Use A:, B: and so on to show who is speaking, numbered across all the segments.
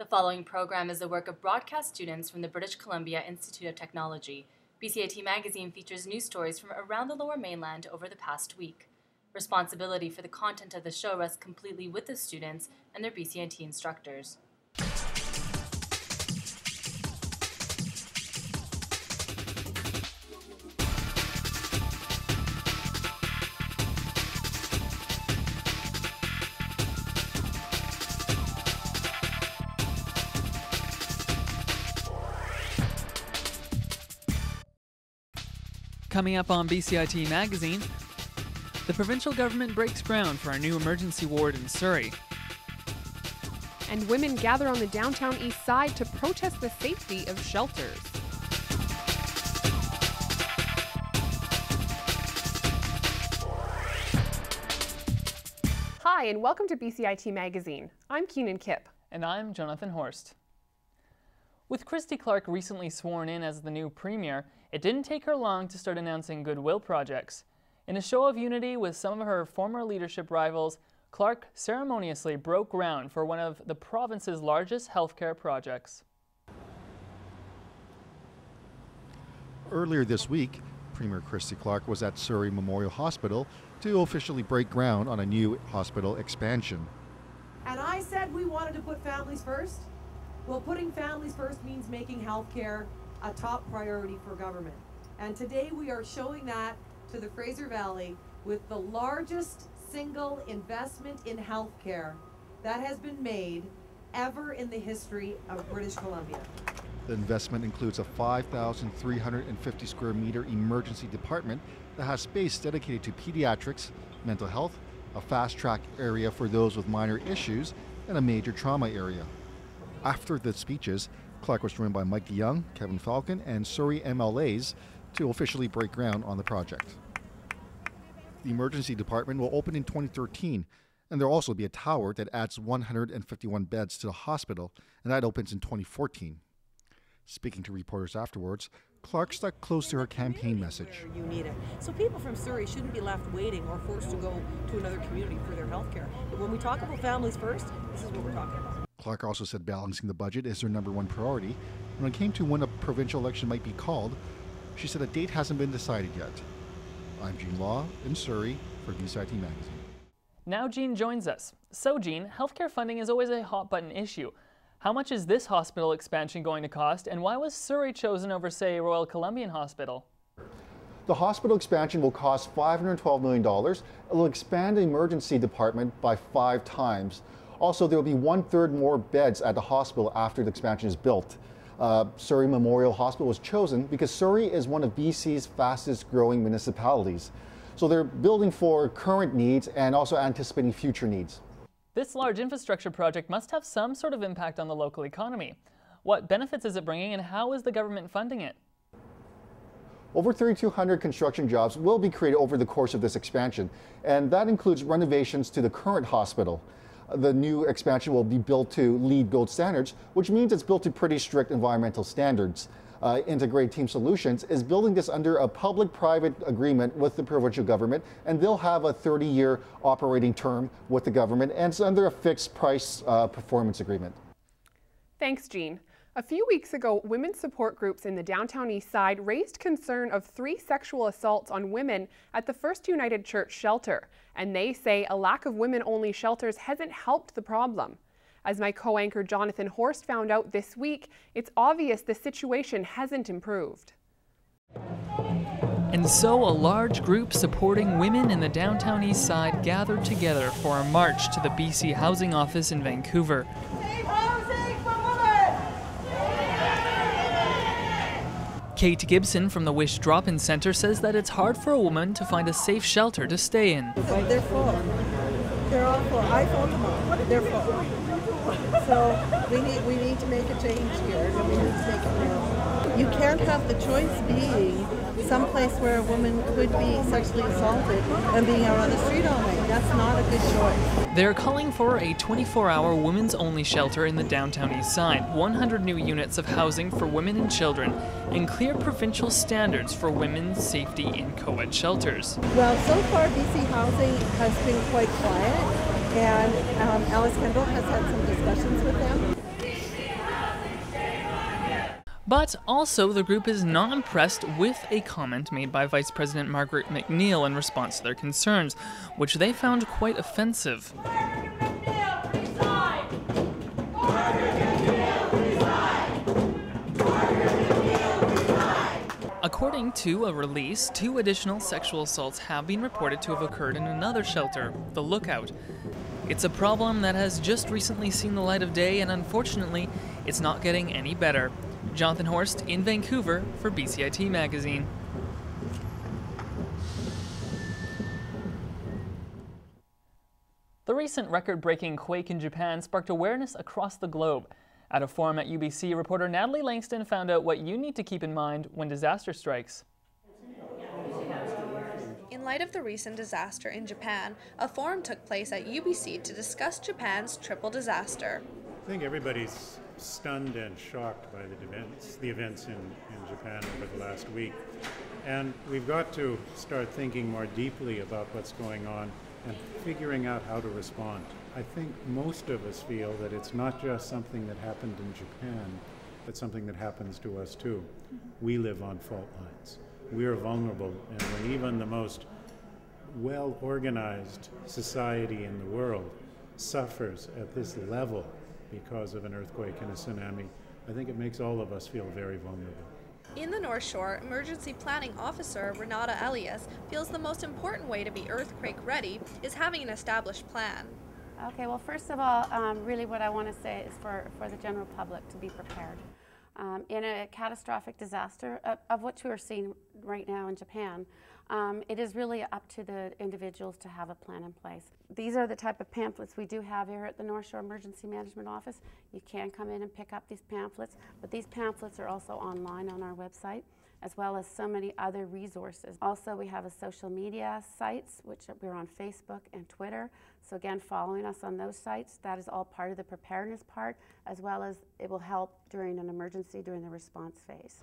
A: The following program is the work of broadcast students from the British Columbia Institute of Technology. BCIT Magazine features news stories from around the Lower Mainland over the past week. Responsibility for the content of the show rests completely with the students and their BCIT instructors.
B: Coming up on BCIT Magazine, the provincial government breaks ground for a new emergency ward in Surrey.
C: And women gather on the Downtown Eastside to protest the safety of shelters. Hi, and welcome to BCIT Magazine. I'm Keenan Kipp.
B: And I'm Jonathan Horst. With Christy Clark recently sworn in as the new premier, it didn't take her long to start announcing goodwill projects. In a show of unity with some of her former leadership rivals, Clark ceremoniously broke ground for one of the province's largest healthcare projects.
D: Earlier this week, Premier Christy Clark was at Surrey Memorial Hospital to officially break ground on a new hospital expansion.
E: And I said we wanted to put families first. Well, putting families first means making healthcare a top priority for government. And today we are showing that to the Fraser Valley with the largest single investment in healthcare that has been made ever in the history of British Columbia.
D: The investment includes a 5,350 square meter emergency department that has space dedicated to pediatrics, mental health, a fast-track area for those with minor issues, and a major trauma area. After the speeches, Clark was joined by Mike Young, Kevin Falcon, and Surrey MLAs to officially break ground on the project. The emergency department will open in 2013, and there will also be a tower that adds 151 beds to the hospital, and that opens in 2014. Speaking to reporters afterwards, Clark stuck close to her campaign message.
E: You need it. So people from Surrey shouldn't be left waiting or forced to go to another community for their health care. But when we talk about families first, this is what we're talking about.
D: Clark also said balancing the budget is her #1 priority. When it came to when a provincial election might be called, she said a date hasn't been decided yet. I'm Gene Law in Surrey for BCIT Magazine.
B: Now Jean joins us. So Jean, healthcare funding is always a hot-button issue. How much is this hospital expansion going to cost, and why was Surrey chosen over, say, Royal Columbian Hospital?
D: The hospital expansion will cost $512 million. It will expand the emergency department by 5 times. Also, there will be 1/3 more beds at the hospital after the expansion is built. Surrey Memorial Hospital was chosen because Surrey is one of BC's fastest growing municipalities. So they're building for current needs and also anticipating future needs.
B: This large infrastructure project must have some sort of impact on the local economy. What benefits is it bringing, and how is the government funding it?
D: Over 3,200 construction jobs will be created over the course of this expansion, and that includes renovations to the current hospital. The new expansion will be built to LEED Gold standards, which means it's built to pretty strict environmental standards. Integrated Team Solutions is building this under a public-private agreement with the provincial government, and they'll have a 30-year operating term with the government, and it's under a fixed price performance agreement.
C: Thanks, Jean. A few weeks ago, women's support groups in the Downtown Eastside raised concern of 3 sexual assaults on women at the First United Church shelter, and they say a lack of women-only shelters hasn't helped the problem. As my co-anchor Jonathan Horst found out this week, it's obvious the situation hasn't improved.
B: And so a large group supporting women in the Downtown Eastside gathered together for a march to the BC Housing Office in Vancouver. Kate Gibson from the Wish Drop-In Center says that it's hard for a woman to find a safe shelter to stay in.
F: They're full. They're all full. I phoned them all. They're full. So we need to make a change here, and we need to take it now. You can't have the choice being someplace where a woman could be sexually assaulted and being out on the street all night. That's not a good choice.
B: They're calling for a 24-hour women's-only shelter in the Downtown Eastside, 100 new units of housing for women and children, and clear provincial standards for women's safety in co-ed shelters.
F: Well, so far BC Housing has been quite quiet, and Alice Kendall has had some discussions with them.
B: But also, the group is not impressed with a comment made by Vice President Margaret McNeil in response to their concerns, which they found quite offensive. According to a release, 2 additional sexual assaults have been reported to have occurred in another shelter, the Lookout. It's a problem that has just recently seen the light of day, and unfortunately, it's not getting any better. Jonathan Horst in Vancouver for BCIT Magazine. The recent record-breaking quake in Japan sparked awareness across the globe. At a forum at UBC, reporter Natalie Langston found out what you need to keep in mind when disaster strikes.
G: In light of the recent disaster in Japan, a forum took place at UBC to discuss Japan's triple disaster.
H: I think everybody's stunned and shocked by the events in Japan over the last week. And we've got to start thinking more deeply about what's going on and figuring out how to respond. I think most of us feel that it's not just something that happened in Japan, but something that happens to us too. We live on fault lines. We are vulnerable, and when even the most well-organized society in the world suffers at this level because of an earthquake and a tsunami, I think it makes all of us feel very vulnerable.
G: In the North Shore, Emergency Planning Officer Renata Elias feels the most important way to be earthquake ready is having an established plan.
I: Okay, well, first of all, really what I want to say is for the general public to be prepared. In a catastrophic disaster, of which we are seeing right now in Japan, it is really up to the individuals to have a plan in place. These are the type of pamphlets we do have here at the North Shore Emergency Management Office. You can come in and pick up these pamphlets, but these pamphlets are also online on our website, as well as so many other resources. Also, we have a social media sites, which we're on Facebook and Twitter. So again, following us on those sites, that is all part of the preparedness part, as well as it will help during an emergency, during the response phase.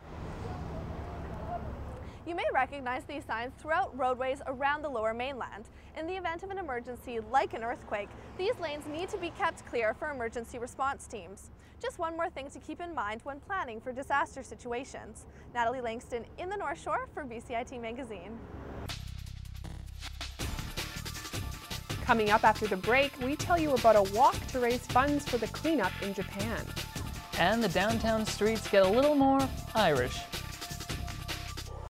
G: You may recognize these signs throughout roadways around the Lower Mainland. In the event of an emergency like an earthquake, these lanes need to be kept clear for emergency response teams. Just one more thing to keep in mind when planning for disaster situations. Natalie Langston in the North Shore for BCIT Magazine.
C: Coming up after the break, we tell you about a walk to raise funds for the cleanup in Japan.
B: And the downtown streets get a little more Irish.